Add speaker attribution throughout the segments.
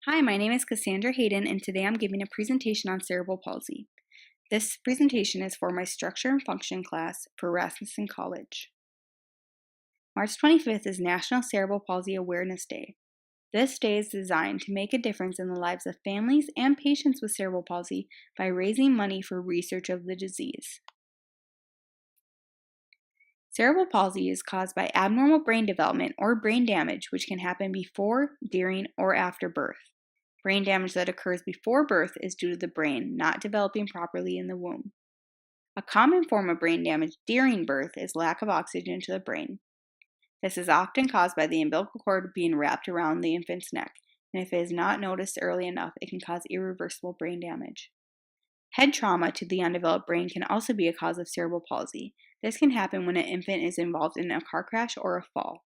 Speaker 1: Hi, my name is Cassandra Hayden, and today I'm giving a presentation on cerebral palsy. This presentation is for my Structure and Function class for Rasmussen College. March 25th is National Cerebral Palsy Awareness Day. This day is designed to make a difference in the lives of families and patients with cerebral palsy by raising money for research of the disease. Cerebral palsy is caused by abnormal brain development or brain damage, which can happen before, during, or after birth. Brain damage that occurs before birth is due to the brain not developing properly in the womb. A common form of brain damage during birth is lack of oxygen to the brain. This is often caused by the umbilical cord being wrapped around the infant's neck, and if it is not noticed early enough, it can cause irreversible brain damage. Head trauma to the undeveloped brain can also be a cause of cerebral palsy. This can happen when an infant is involved in a car crash or a fall.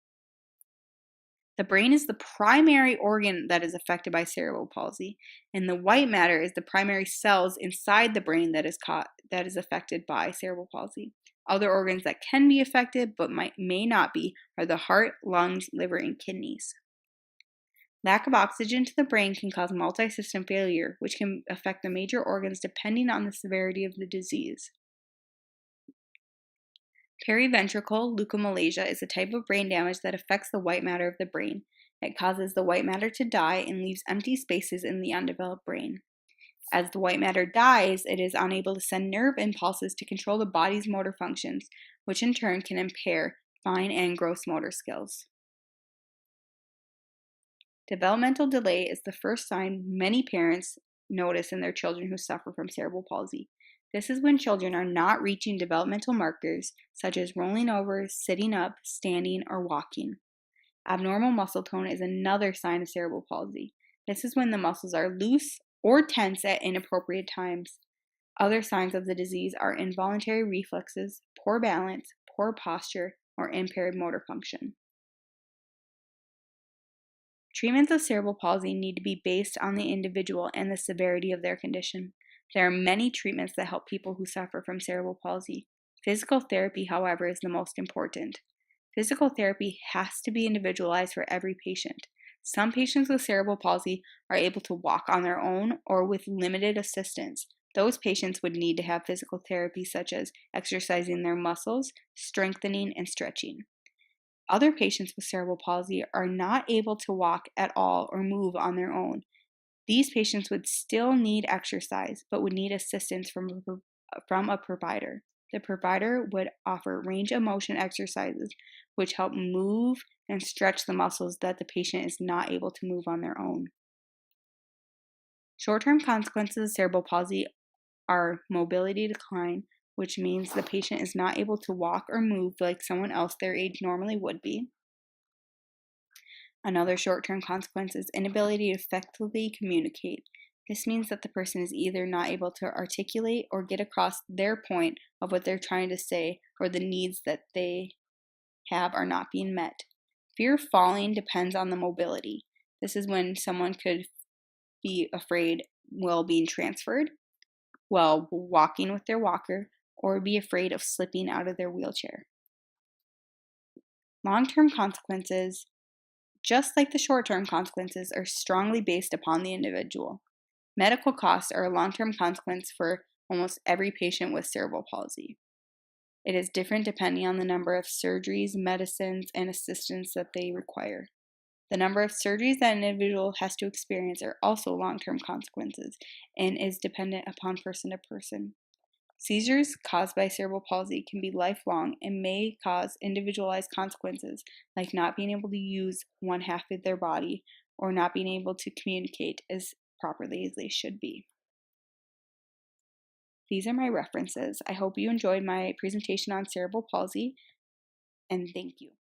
Speaker 1: The brain is the primary organ that is affected by cerebral palsy, and the white matter is the primary cells inside the brain that is affected by cerebral palsy. Other organs that can be affected but may not be are the heart, lungs, liver, and kidneys. Lack of oxygen to the brain can cause multi-system failure, which can affect the major organs depending on the severity of the disease. Periventricular leukomalacia is a type of brain damage that affects the white matter of the brain. It causes the white matter to die and leaves empty spaces in the undeveloped brain. As the white matter dies, it is unable to send nerve impulses to control the body's motor functions, which in turn can impair fine and gross motor skills. Developmental delay is the first sign many parents notice in their children who suffer from cerebral palsy. This is when children are not reaching developmental markers such as rolling over, sitting up, standing, or walking. Abnormal muscle tone is another sign of cerebral palsy. This is when the muscles are loose or tense at inappropriate times. Other signs of the disease are involuntary reflexes, poor balance, poor posture, or impaired motor function. Treatments of cerebral palsy need to be based on the individual and the severity of their condition. There are many treatments that help people who suffer from cerebral palsy. Physical therapy, however, is the most important. Physical therapy has to be individualized for every patient. Some patients with cerebral palsy are able to walk on their own or with limited assistance. Those patients would need to have physical therapy such as exercising their muscles, strengthening, and stretching. Other patients with cerebral palsy are not able to walk at all or move on their own. These patients would still need exercise, but would need assistance from a provider. The provider would offer range of motion exercises, which help move and stretch the muscles that the patient is not able to move on their own. Short-term consequences of cerebral palsy are mobility decline, which means the patient is not able to walk or move like someone else their age normally would be. Another short-term consequence is inability to effectively communicate. This means that the person is either not able to articulate or get across their point of what they're trying to say, or the needs that they have are not being met. Fear of falling depends on the mobility. This is when someone could be afraid while being transferred, while walking with their walker, or be afraid of slipping out of their wheelchair. Long-term consequences, just like the short-term consequences, are strongly based upon the individual. Medical costs are a long-term consequence for almost every patient with cerebral palsy. It is different depending on the number of surgeries, medicines, and assistance that they require. The number of surgeries that an individual has to experience are also long-term consequences and is dependent upon person to person. Seizures caused by cerebral palsy can be lifelong and may cause individualized consequences, like not being able to use one half of their body or not being able to communicate as properly as they should be. These are my references. I hope you enjoyed my presentation on cerebral palsy, and thank you.